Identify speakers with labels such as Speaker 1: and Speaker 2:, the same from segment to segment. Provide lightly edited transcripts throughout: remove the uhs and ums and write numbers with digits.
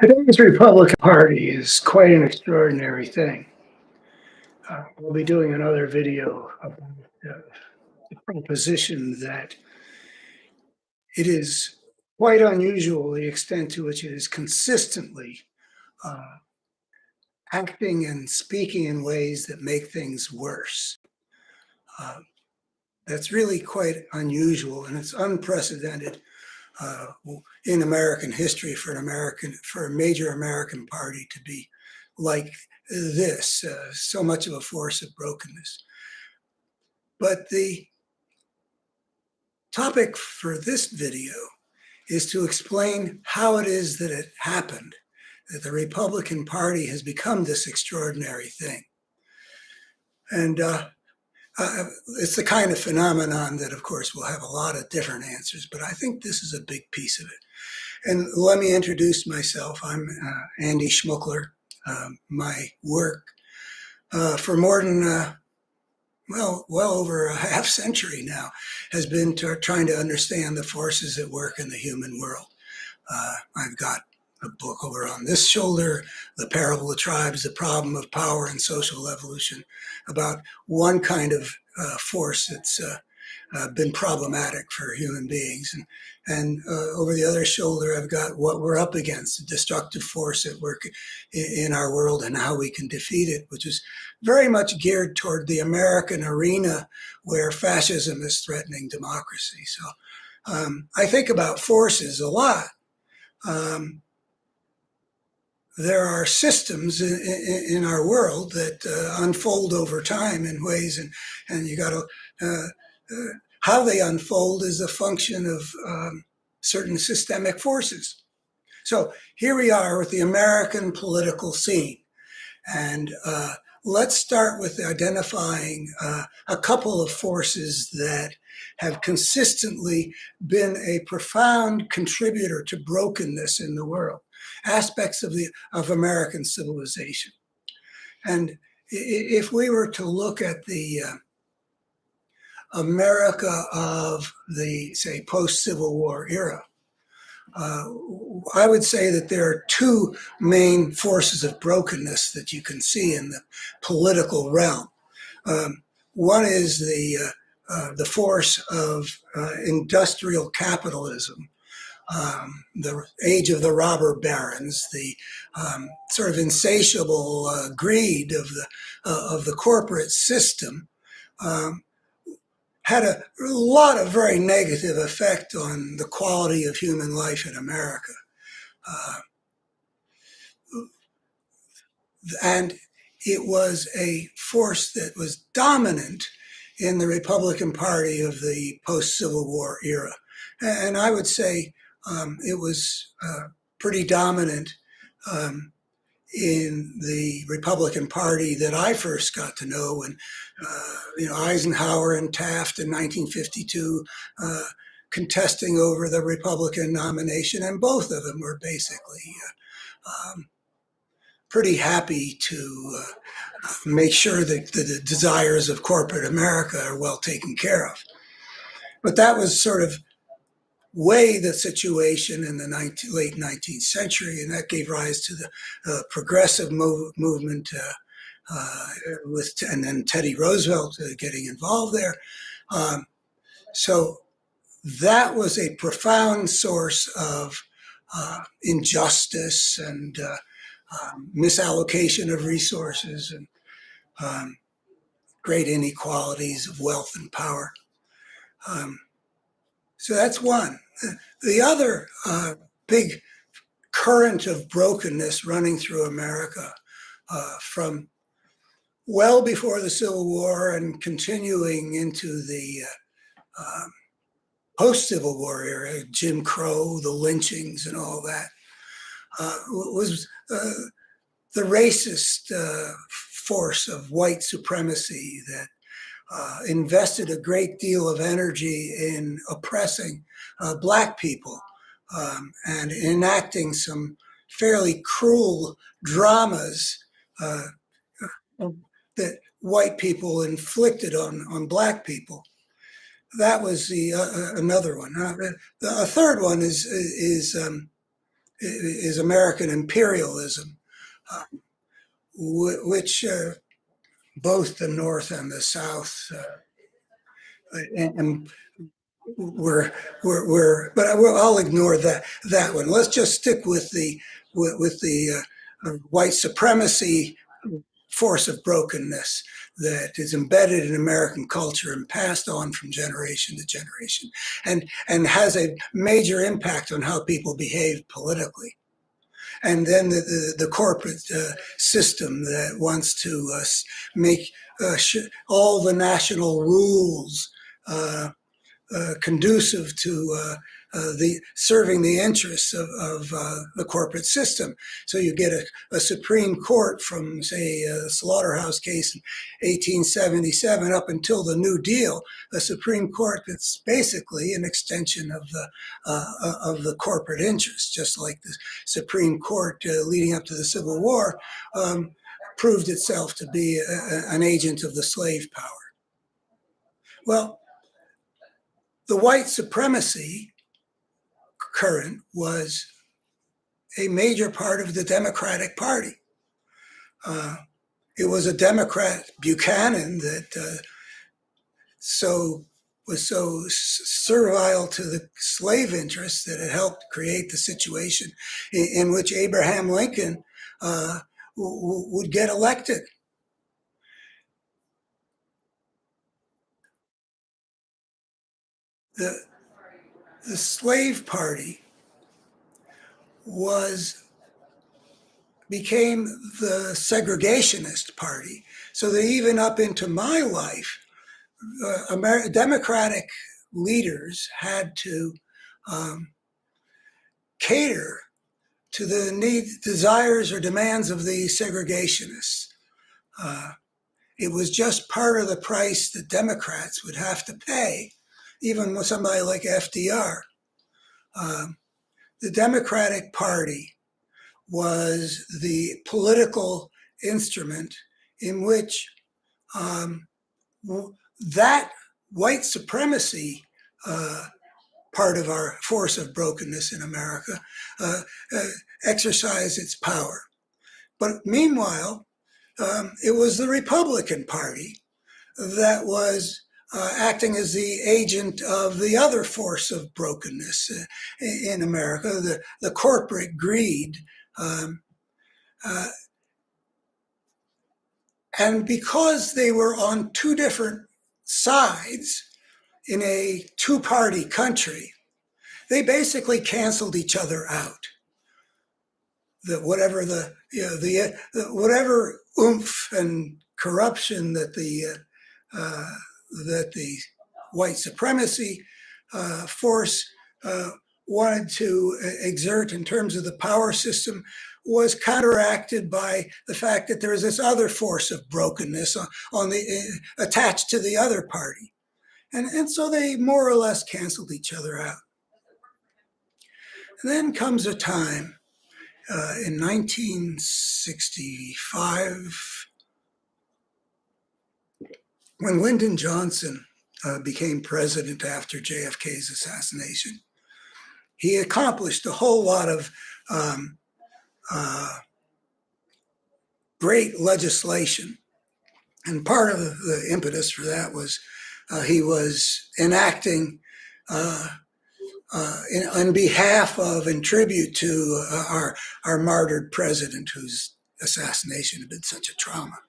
Speaker 1: Today's Republican Party is quite an extraordinary thing. We'll be doing another video about the proposition that it is quite unusual the extent to which it is consistently uh, acting and speaking in ways that make things worse. Uh, that's really quite unusual, and it's unprecedented uh, in American history for a major American party to be like this, so much of a force of brokenness. But the topic for this video is to explain how it is that it happened, that the Republican Party has become this extraordinary thing. And it's the kind of phenomenon that, of course, will have a lot of different answers, but I think this is a big piece of it. And let me introduce myself. I'm Andy Schmuckler. My work for more than well over a half century now has been trying to understand the forces at work in the human world. I've got a book over on this shoulder, The Parable of Tribes, The Problem of Power and Social Evolution, about one kind of force that's been problematic for human beings. And over the other shoulder, I've got what we're up against, a destructive force at work in our world and how we can defeat it, which is very much geared toward the American arena where fascism is threatening democracy. So I think about forces a lot. There are systems in our world that unfold over time in ways, and you got to how they unfold is a function of certain systemic forces. So here we are with the American political scene, and let's start with identifying a couple of forces that have consistently been a profound contributor to brokenness in the world, aspects of American civilization. And if we were to look at the America of the, say, post-Civil War era, I would say that there are two main forces of brokenness that you can see in the political realm. One is the force of industrial capitalism, the age of the robber barons, the sort of insatiable greed of the corporate system, had a lot of very negative effect on the quality of human life in America. And it was a force that was dominant in the Republican Party of the post-Civil War era. And I would say it was pretty dominant in the Republican Party that I first got to know when, Eisenhower and Taft in 1952 contesting over the Republican nomination, and both of them were basically pretty happy to make sure that the desires of corporate America are well taken care of. But that was sort of the situation in the late 19th century, and that gave rise to the progressive movement and then Teddy Roosevelt getting involved there. So that was a profound source of injustice and misallocation of resources and great inequalities of wealth and power. So that's one. The other big current of brokenness running through America from well before the Civil War and continuing into the post-Civil War era, Jim Crow, the lynchings and all that, was the racist force of white supremacy that invested a great deal of energy in oppressing Black people and enacting some fairly cruel dramas that white people inflicted on Black people. That was another one. A third one is is American imperialism, which both the North and the South and but I'll ignore that one. Let's just stick with the white supremacy force of brokenness that is embedded in American culture and passed on from generation to generation, and has a major impact on how people behave politically. And then the corporate system that wants to make all the national rules conducive to the serving the interests of the corporate system. So you get a Supreme Court from, say, a slaughterhouse case in 1877 up until the New Deal, a Supreme Court that's basically an extension of the corporate interest, just like the Supreme Court leading up to the Civil War proved itself to be an agent of the slave power. Well, the white supremacy current was a major part of the Democratic Party. It was a Democrat, Buchanan, that was so servile to the slave interests that it helped create the situation in which Abraham Lincoln would get elected. The slave party became the segregationist party, so that even up into my life, Democratic leaders had to cater to the desires or demands of the segregationists. It was just part of the price that Democrats would have to pay, even with somebody like FDR. The Democratic Party was the political instrument in which that white supremacy part of our force of brokenness in America exercised its power. But meanwhile, it was the Republican Party that was acting as the agent of the other force of brokenness in America, the corporate greed. And because they were on two different sides in a two-party country, they basically canceled each other out. Whatever oomph and corruption that the white supremacy force wanted to exert in terms of the power system was counteracted by the fact that there is this other force of brokenness attached to the other party. And so they more or less canceled each other out. And then comes a time in 1965 when Lyndon Johnson became president after JFK's assassination. He accomplished a whole lot of great legislation. And part of the impetus for that was he was enacting on behalf of and tribute to our martyred president, whose assassination had been such a trauma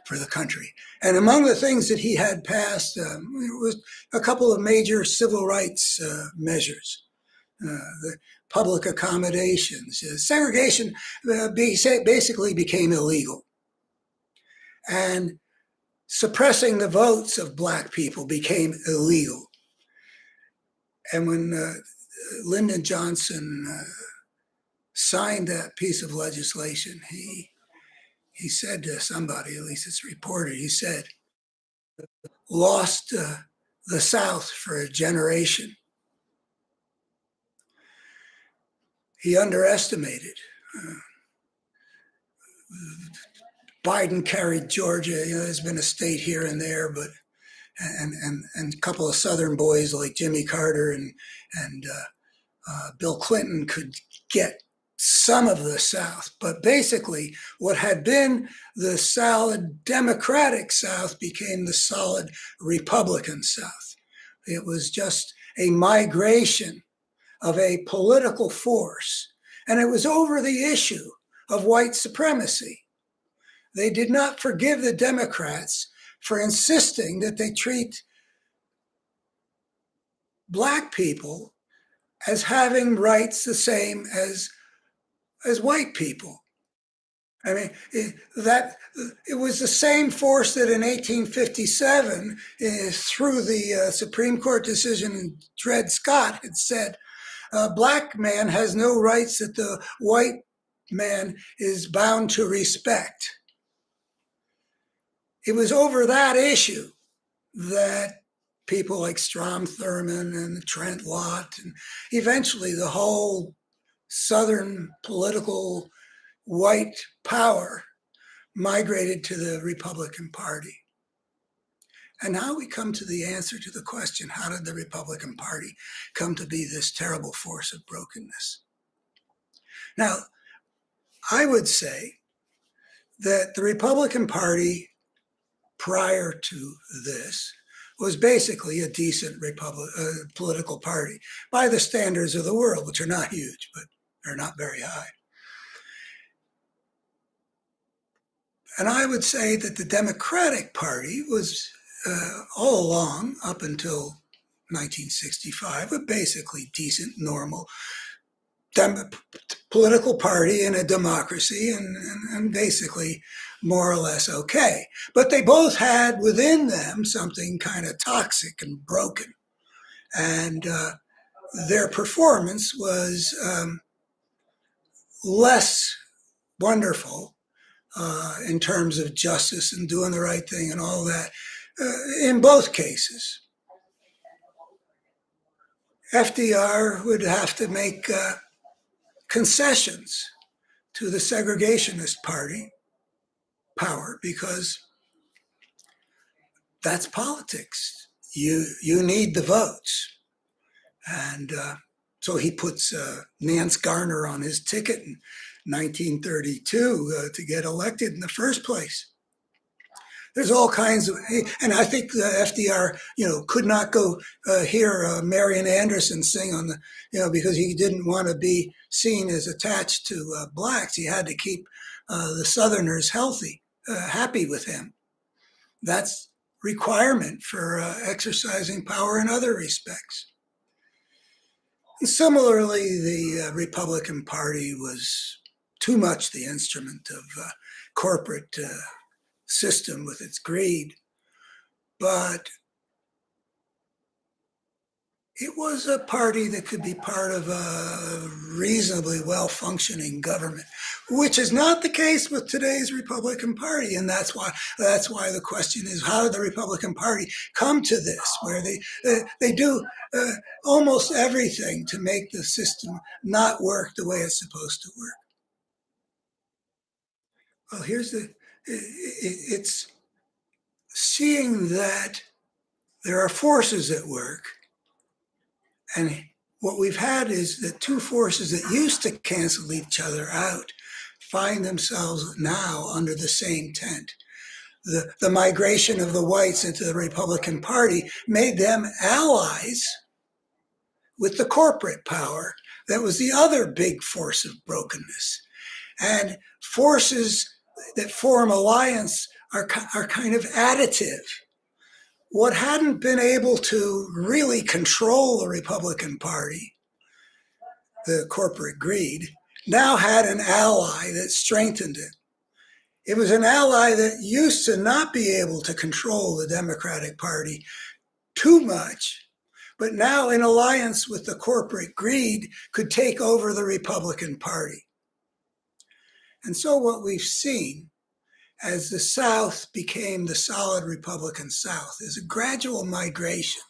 Speaker 1: for the country. And among the things that he had passed was a couple of major civil rights measures. The public accommodations. Segregation basically became illegal. And suppressing the votes of Black people became illegal. And when Lyndon Johnson signed that piece of legislation, he said to somebody, at least it's reported, he said, lost the South for a generation. He underestimated. Biden carried Georgia. There's been a state here and there, but and a couple of Southern boys like Jimmy Carter and Bill Clinton could get some of the South, but basically what had been the solid Democratic South became the solid Republican South. It was just a migration of a political force, and it was over the issue of white supremacy. They did not forgive the Democrats for insisting that they treat Black people as having rights the same as white people. I mean, it was the same force that in 1857, through the Supreme Court decision in Dred Scott, had said, a Black man has no rights that the white man is bound to respect. It was over that issue that people like Strom Thurmond and Trent Lott, and eventually the whole Southern political white power migrated to the Republican Party. And now we come to the answer to the question, how did the Republican Party come to be this terrible force of brokenness? Now, I would say that the Republican Party prior to this was basically a decent political party by the standards of the world, which are not huge, but they're not very high. And I would say that the Democratic Party was all along, up until 1965, a basically decent, normal political party in a democracy, and basically more or less okay. But they both had within them something kind of toxic and broken. And their performance was less wonderful in terms of justice and doing the right thing and all that in both cases. FDR would have to make concessions to the segregationist party power because that's politics. You need the votes. And so he puts Nance Garner on his ticket in 1932 to get elected in the first place. There's all kinds of, and I think FDR, could not go hear Marian Anderson sing on the, because he didn't want to be seen as attached to Blacks. He had to keep the Southerners happy with him. That's requirement for exercising power in other respects. And similarly, the Republican Party was too much the instrument of corporate system with its greed, but it was a party that could be part of a reasonably well-functioning government, which is not the case with today's Republican Party. And that's why the question is, how did the Republican Party come to this, where they do almost everything to make the system not work the way it's supposed to work? Well, it's seeing that there are forces at work. And what we've had is that two forces that used to cancel each other out find themselves now under the same tent. The migration of the whites into the Republican Party made them allies with the corporate power that was the other big force of brokenness. And forces that form alliance are kind of additive. What hadn't been able to really control the Republican Party, the corporate greed, now had an ally that strengthened it. It was an ally that used to not be able to control the Democratic Party too much, but now in alliance with the corporate greed could take over the Republican Party. And so what we've seen as the South became the solid Republican South is a gradual migration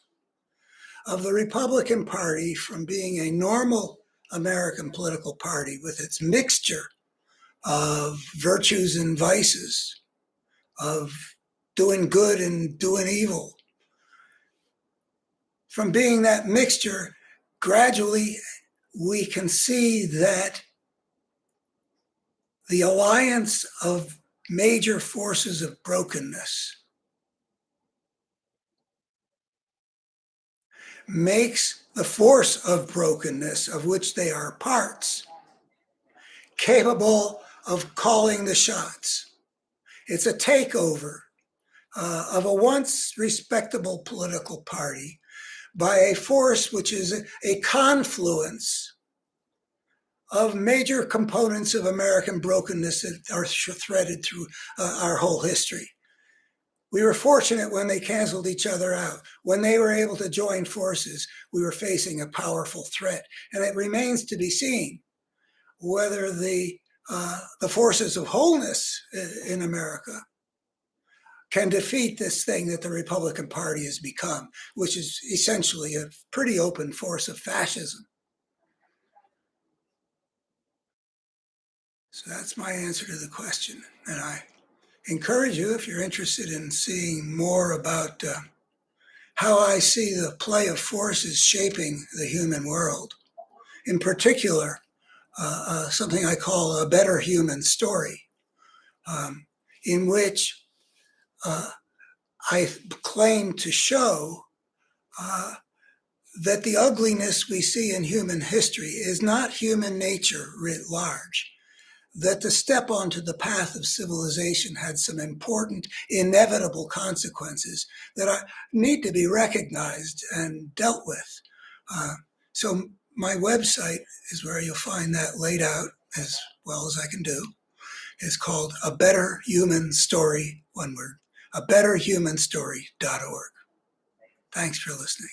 Speaker 1: of the Republican Party from being a normal American political party with its mixture of virtues and vices, of doing good and doing evil. From being that mixture, gradually we can see that The alliance of major forces of brokenness makes the force of brokenness, of which they are parts, capable of calling the shots. It's a takeover of a once respectable political party by a force which is a confluence of major components of American brokenness that are threaded through our whole history. We were fortunate when they canceled each other out. When they were able to join forces, we were facing a powerful threat. And it remains to be seen whether the forces of wholeness in America can defeat this thing that the Republican Party has become, which is essentially a pretty open force of fascism. So that's my answer to the question. And I encourage you, if you're interested in seeing more about how I see the play of forces shaping the human world, in particular, something I call a better human story, in which I claim to show that the ugliness we see in human history is not human nature writ large, that the step onto the path of civilization had some important, inevitable consequences that need to be recognized and dealt with. So my website is where you'll find that laid out as well as I can do. It's called A Better Human Story, one word, abetterhumanstory.org. Thanks for listening.